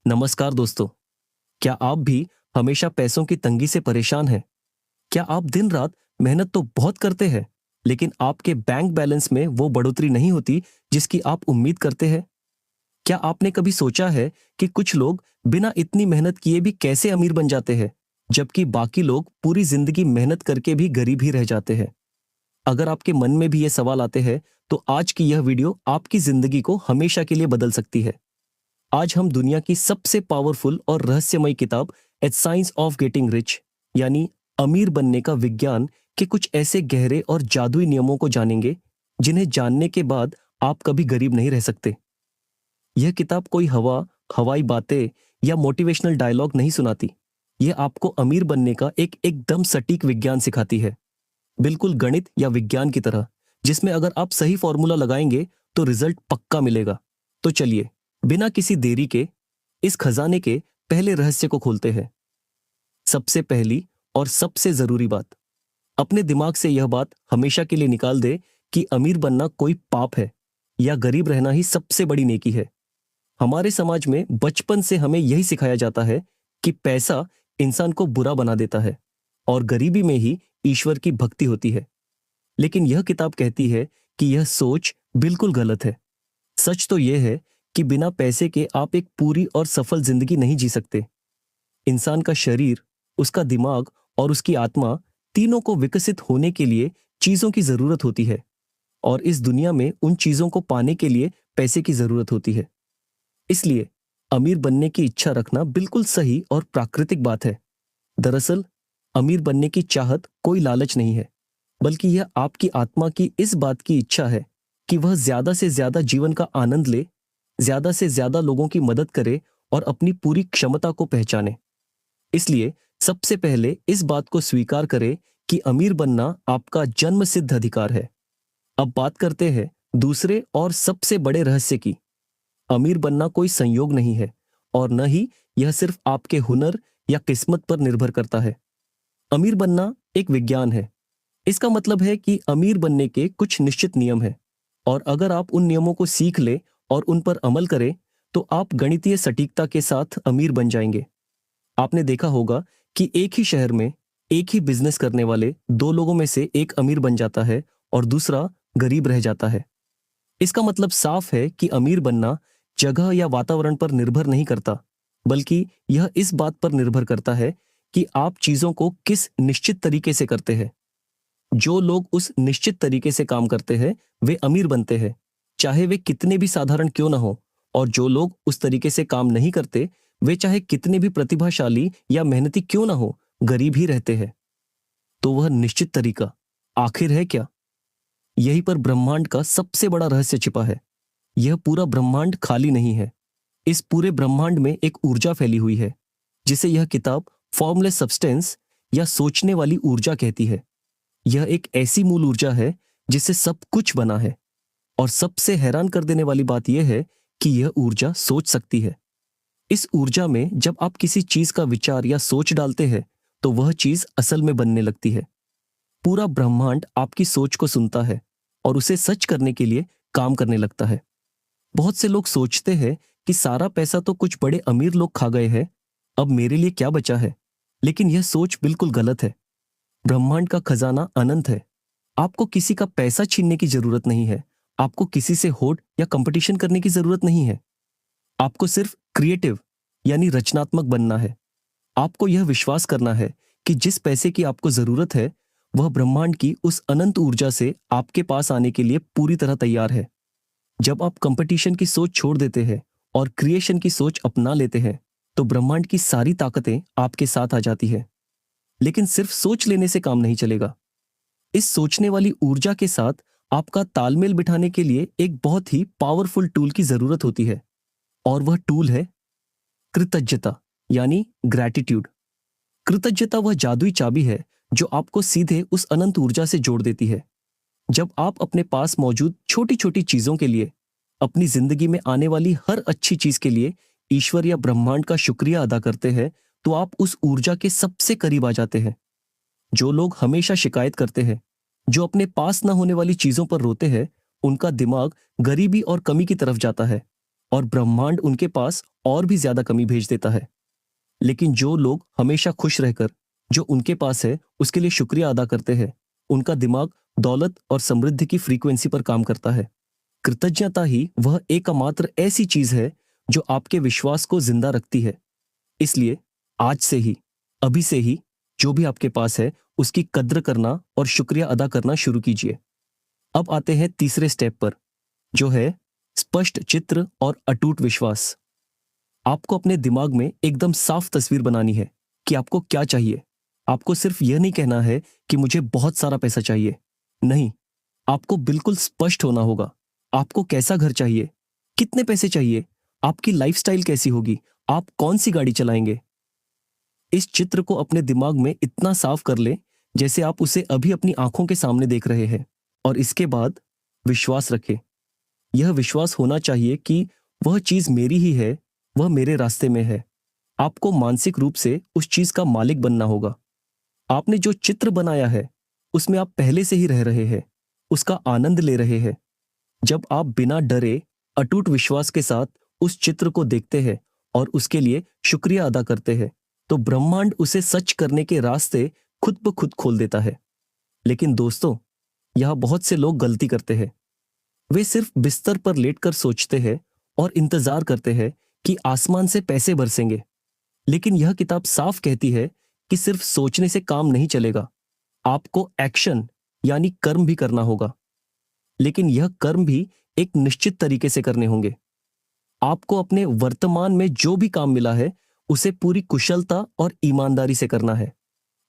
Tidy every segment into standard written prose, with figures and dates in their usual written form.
नमस्कार दोस्तों। क्या आप भी हमेशा पैसों की तंगी से परेशान हैं? क्या आप दिन रात मेहनत तो बहुत करते हैं, लेकिन आपके बैंक बैलेंस में वो बढ़ोतरी नहीं होती जिसकी आप उम्मीद करते हैं? क्या आपने कभी सोचा है कि कुछ लोग बिना इतनी मेहनत किए भी कैसे अमीर बन जाते हैं, जबकि बाकी लोग पूरी जिंदगी मेहनत करके भी गरीब ही रह जाते हैं? अगर आपके मन में भी ये सवाल आते हैं, तो आज की यह वीडियो आपकी जिंदगी को हमेशा के लिए बदल सकती है। आज हम दुनिया की सबसे पावरफुल और रहस्यमय किताब ए साइंस ऑफ गेटिंग रिच यानी अमीर बनने का विज्ञान के कुछ ऐसे गहरे और जादुई नियमों को जानेंगे जिन्हें जानने के बाद आप कभी गरीब नहीं रह सकते। यह किताब कोई हवाई बातें या मोटिवेशनल डायलॉग नहीं सुनाती। यह आपको अमीर बनने का एक एकदम सटीक विज्ञान सिखाती है, बिल्कुल गणित या विज्ञान की तरह, जिसमें अगर आप सही फॉर्मूला लगाएंगे तो रिजल्ट पक्का मिलेगा। तो चलिए, बिना किसी देरी के इस खजाने के पहले रहस्य को खोलते हैं। सबसे पहली और सबसे जरूरी बात, अपने दिमाग से यह बात हमेशा के लिए निकाल दे कि अमीर बनना कोई पाप है या गरीब रहना ही सबसे बड़ी नेकी है। हमारे समाज में बचपन से हमें यही सिखाया जाता है कि पैसा इंसान को बुरा बना देता है और गरीबी में ही ईश्वर की भक्ति होती है। लेकिन यह किताब कहती है कि यह सोच बिल्कुल गलत है। सच तो यह है कि बिना पैसे के आप एक पूरी और सफल जिंदगी नहीं जी सकते। इंसान का शरीर, उसका दिमाग और उसकी आत्मा, तीनों को विकसित होने के लिए चीजों की जरूरत होती है, और इस दुनिया में उन चीजों को पाने के लिए पैसे की जरूरत होती है। इसलिए अमीर बनने की इच्छा रखना बिल्कुल सही और प्राकृतिक बात है। दरअसल अमीर बनने की चाहत कोई लालच नहीं है, बल्कि यह आपकी आत्मा की इस बात की इच्छा है कि वह ज्यादा से ज्यादा जीवन का आनंद ले, ज्यादा से ज्यादा लोगों की मदद करे और अपनी पूरी क्षमता को पहचाने। इसलिए सबसे पहले इस बात को स्वीकार करें कि अमीर बनना आपका जन्म सिद्ध अधिकार है। अब बात करते हैं दूसरे और सबसे बड़े रहस्य की। अमीर बनना कोई संयोग नहीं है, और न ही यह सिर्फ आपके हुनर या किस्मत पर निर्भर करता है। अमीर बनना एक विज्ञान है। इसका मतलब है कि अमीर बनने के कुछ निश्चित नियम हैं, और अगर आप उन नियमों को सीख ले और उन पर अमल करें, तो आप गणितीय सटीकता के साथ अमीर बन जाएंगे। आपने देखा होगा कि एक ही शहर में एक ही बिजनेस करने वाले दो लोगों में से एक अमीर बन जाता है और दूसरा गरीब रह जाता है। इसका मतलब साफ है कि अमीर बनना जगह या वातावरण पर निर्भर नहीं करता, बल्कि यह इस बात पर निर्भर करता है कि आप चीजों को किस निश्चित तरीके से करते हैं। जो लोग उस निश्चित तरीके से काम करते हैं वे अमीर बनते हैं, चाहे वे कितने भी साधारण क्यों ना हो। और जो लोग उस तरीके से काम नहीं करते, वे चाहे कितने भी प्रतिभाशाली या मेहनती क्यों ना हो, गरीब ही रहते हैं। तो वह निश्चित तरीका आखिर है क्या? यहीं पर ब्रह्मांड का सबसे बड़ा रहस्य छिपा है। यह पूरा ब्रह्मांड खाली नहीं है। इस पूरे ब्रह्मांड में एक ऊर्जा फैली हुई है, जिसे यह किताब फॉर्मलेस सब्सटेंस या सोचने वाली ऊर्जा कहती है। यह एक ऐसी मूल ऊर्जा है जिससे सब कुछ बना है, और सबसे हैरान कर देने वाली बात यह है कि यह ऊर्जा सोच सकती है। इस ऊर्जा में जब आप किसी चीज का विचार या सोच डालते हैं, तो वह चीज असल में बनने लगती है। पूरा ब्रह्मांड आपकी सोच को सुनता है और उसे सच करने के लिए काम करने लगता है। बहुत से लोग सोचते हैं कि सारा पैसा तो कुछ बड़े अमीर लोग खा गए हैं, अब मेरे लिए क्या बचा है। लेकिन यह सोच बिल्कुल गलत है। ब्रह्मांड का खजाना अनंत है। आपको किसी का पैसा छीनने की जरूरत नहीं है। आपको किसी से होड़ या कंपटीशन करने की जरूरत नहीं है। आपको सिर्फ क्रिएटिव यानी रचनात्मक बनना है। आपको यह विश्वास करना है कि जिस पैसे की आपको जरूरत है, वह ब्रह्मांड की उस अनंत ऊर्जा से आपके पास आने के लिए पूरी तरह तैयार है। जब आप कंपटीशन की सोच छोड़ देते हैं और क्रिएशन की सोच अपना लेते हैं, तो ब्रह्मांड की सारी ताकतें आपके साथ आ जाती है। लेकिन सिर्फ सोच लेने से काम नहीं चलेगा। इस सोचने वाली ऊर्जा के साथ आपका तालमेल बिठाने के लिए एक बहुत ही पावरफुल टूल की जरूरत होती है, और वह टूल है कृतज्ञता यानी ग्रैटिट्यूड। कृतज्ञता वह जादुई चाबी है जो आपको सीधे उस अनंत ऊर्जा से जोड़ देती है। जब आप अपने पास मौजूद छोटी छोटी चीजों के लिए, अपनी जिंदगी में आने वाली हर अच्छी चीज के लिए ईश्वर या ब्रह्मांड का शुक्रिया अदा करते हैं, तो आप उस ऊर्जा के सबसे करीब आ जाते हैं। जो लोग हमेशा शिकायत करते हैं, जो अपने पास न होने वाली चीजों पर रोते हैं, उनका दिमाग गरीबी और कमी की तरफ जाता है। और ब्रह्मांड उनके पास और भी ज्यादा कमी भेज देता है। लेकिन जो लोग हमेशा खुश रहकर जो उनके पास है उसके लिए शुक्रिया अदा करते हैं, उनका दिमाग दौलत और समृद्धि की फ्रीक्वेंसी पर काम करता है। कृतज्ञता ही वह एकमात्र ऐसी चीज है जो आपके विश्वास को जिंदा रखती है। इसलिए आज से ही, अभी से ही, जो भी आपके पास है उसकी कद्र करना और शुक्रिया अदा करना शुरू कीजिए। अब आते हैं तीसरे स्टेप पर, जो है स्पष्ट चित्र और अटूट विश्वास। आपको अपने दिमाग में एकदम साफ तस्वीर बनानी है कि आपको क्या चाहिए। आपको सिर्फ यह नहीं कहना है कि मुझे बहुत सारा पैसा चाहिए। नहीं, आपको बिल्कुल स्पष्ट होना होगा। आपको कैसा घर चाहिए, कितने पैसे चाहिए, आपकी लाइफस्टाइल कैसी होगी, आप कौन सी गाड़ी चलाएंगे। इस चित्र को अपने दिमाग में इतना साफ कर लें जैसे आप उसे अभी अपनी आंखों के सामने देख रहे हैं। और इसके बाद विश्वास रखें। यह विश्वास होना चाहिए कि वह चीज मेरी ही है, वह मेरे रास्ते में है। आपको मानसिक रूप से उस चीज का मालिक बनना होगा। आपने जो चित्र बनाया है उसमें आप पहले से ही रह रहे हैं, उसका आनंद ले रहे हैं। जब आप बिना डरे अटूट विश्वास के साथ उस चित्र को देखते हैं और उसके लिए शुक्रिया अदा करते हैं, तो ब्रह्मांड उसे सच करने के रास्ते खुद ब खुद खोल देता है। लेकिन दोस्तों, यह बहुत से लोग गलती करते हैं। वे सिर्फ बिस्तर पर लेटकर सोचते हैं और इंतजार करते हैं कि आसमान से पैसे बरसेंगे। लेकिन यह किताब साफ कहती है कि सिर्फ सोचने से काम नहीं चलेगा, आपको एक्शन यानी कर्म भी करना होगा। लेकिन यह कर्म भी एक निश्चित तरीके से करने होंगे। आपको अपने वर्तमान में जो भी काम मिला है उसे पूरी कुशलता और ईमानदारी से करना है।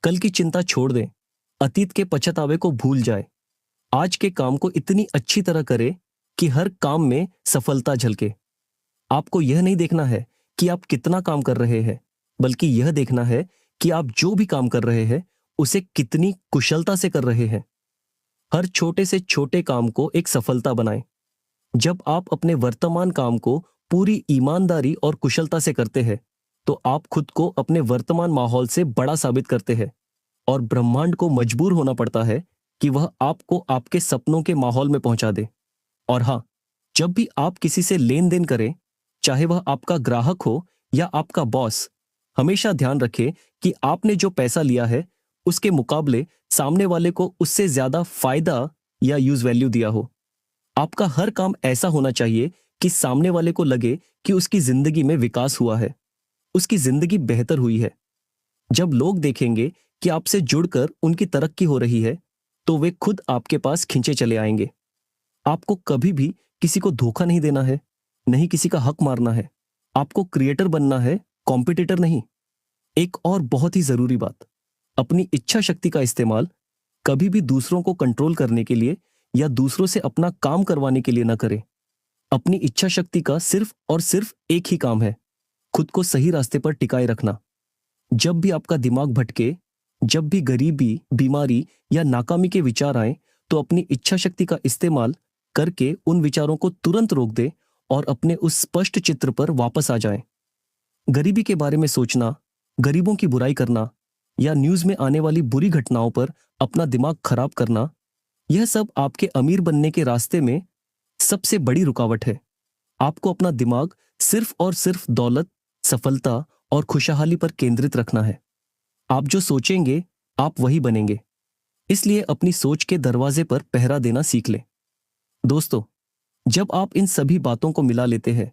कल की चिंता छोड़ दें, अतीत के पछतावे को भूल जाए। आज के काम को इतनी अच्छी तरह करें कि हर काम में सफलता झलके। आपको यह नहीं देखना है कि आप कितना काम कर रहे हैं, बल्कि यह देखना है कि आप जो भी काम कर रहे हैं उसे कितनी कुशलता से कर रहे हैं। हर छोटे से छोटे काम को एक सफलता बनाएं। जब आप अपने वर्तमान काम को पूरी ईमानदारी और कुशलता से करते हैं, तो आप खुद को अपने वर्तमान माहौल से बड़ा साबित करते हैं और ब्रह्मांड को मजबूर होना पड़ता है कि वह आपको आपके सपनों के माहौल में पहुंचा दे। और हाँ, जब भी आप किसी से लेन देन करें, चाहे वह आपका ग्राहक हो या आपका बॉस, हमेशा ध्यान रखें कि आपने जो पैसा लिया है उसके मुकाबले सामने वाले को उससे ज्यादा फायदा या यूज वैल्यू दिया हो। आपका हर काम ऐसा होना चाहिए कि सामने वाले को लगे कि उसकी जिंदगी में विकास हुआ है, उसकी जिंदगी बेहतर हुई है। जब लोग देखेंगे कि आपसे जुड़कर उनकी तरक्की हो रही है, तो वे खुद आपके पास खींचे चले आएंगे। आपको कभी भी किसी को धोखा नहीं देना है, नहीं किसी का हक मारना है। आपको क्रिएटर बनना है, कॉम्पिटिटर नहीं। एक और बहुत ही जरूरी बात, अपनी इच्छा शक्ति का इस्तेमाल कभी भी दूसरों को कंट्रोल करने के लिए या दूसरों से अपना काम करवाने के लिए न करें। अपनी इच्छा शक्ति का सिर्फ और सिर्फ एक ही काम है, खुद को सही रास्ते पर टिकाए रखना। जब भी आपका दिमाग भटके, जब भी गरीबी, बीमारी या नाकामी के विचार आए, तो अपनी इच्छा शक्ति का इस्तेमाल करके उन विचारों को तुरंत रोक दे और अपने उस स्पष्ट चित्र पर वापस आ जाएं। गरीबी के बारे में सोचना, गरीबों की बुराई करना या न्यूज में आने वाली बुरी घटनाओं पर अपना दिमाग खराब करना, यह सब आपके अमीर बनने के रास्ते में सबसे बड़ी रुकावट है। आपको अपना दिमाग सिर्फ और सिर्फ दौलत, सफलता और खुशहाली पर केंद्रित रखना है। आप जो सोचेंगे आप वही बनेंगे। इसलिए अपनी सोच के दरवाजे पर पहरा देना सीख लें। दोस्तों, जब आप इन सभी बातों को मिला लेते हैं,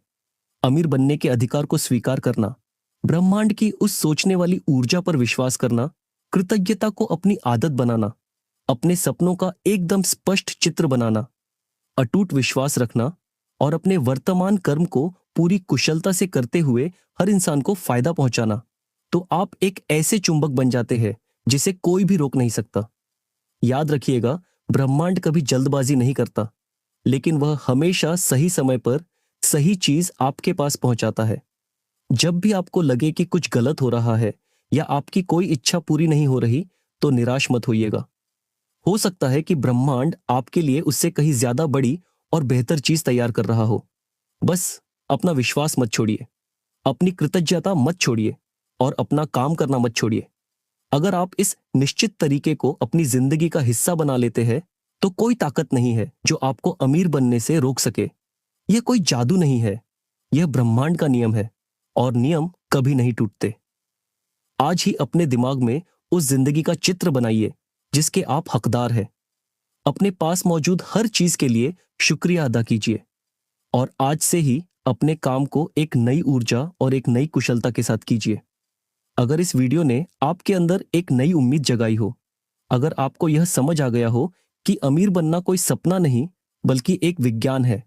अमीर बनने के अधिकार को स्वीकार करना, ब्रह्मांड की उस सोचने वाली ऊर्जा पर विश्वास करना, कृतज्ञता को अपनी आदत बनाना, अपने सपनों का एकदम स्पष्ट चित्र बनाना, अटूट विश्वास रखना और अपने वर्तमान कर्म को पूरी कुशलता से करते हुए हर इंसान को फायदा पहुंचाना, तो आप एक ऐसे चुंबक बन जाते हैं जिसे कोई भी रोक नहीं सकता। याद रखिएगा, ब्रह्मांड कभी जल्दबाजी नहीं करता, लेकिन वह हमेशा सही समय पर सही चीज आपके पास पहुंचाता है। जब भी आपको लगे कि कुछ गलत हो रहा है या आपकी कोई इच्छा पूरी नहीं हो रही, तो निराश मत होइएगा। हो सकता है कि ब्रह्मांड आपके लिए उससे कहीं ज्यादा बड़ी और बेहतर चीज तैयार कर रहा हो। बस अपना विश्वास मत छोड़िए, अपनी कृतज्ञता मत छोड़िए और अपना काम करना मत छोड़िए। अगर आप इस निश्चित तरीके को अपनी जिंदगी का हिस्सा बना लेते हैं, तो कोई ताकत नहीं है जो आपको अमीर बनने से रोक सके। यह कोई जादू नहीं है, यह ब्रह्मांड का नियम है और नियम कभी नहीं टूटते। आज ही अपने दिमाग में उस जिंदगी का चित्र बनाइए जिसके आप हकदार हैं। अपने पास मौजूद हर चीज के लिए शुक्रिया अदा कीजिए और आज से ही अपने काम को एक नई ऊर्जा और एक नई कुशलता के साथ कीजिए। अगर इस वीडियो ने आपके अंदर एक नई उम्मीद जगाई हो, अगर आपको यह समझ आ गया हो कि अमीर बनना कोई सपना नहीं बल्कि एक विज्ञान है,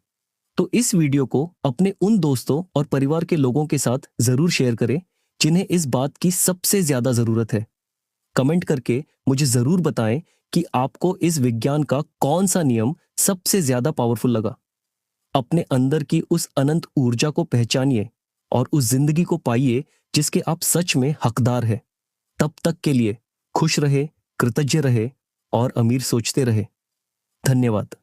तो इस वीडियो को अपने उन दोस्तों और परिवार के लोगों के साथ जरूर शेयर करें जिन्हें इस बात की सबसे ज्यादा जरूरत है। कमेंट करके मुझे जरूर बताएं कि आपको इस विज्ञान का कौन सा नियम सबसे ज्यादा पावरफुल लगा। अपने अंदर की उस अनंत ऊर्जा को पहचानिए और उस जिंदगी को पाइए जिसके आप सच में हकदार हैं। तब तक के लिए खुश रहे, कृतज्ञ रहे और अमीर सोचते रहे। धन्यवाद।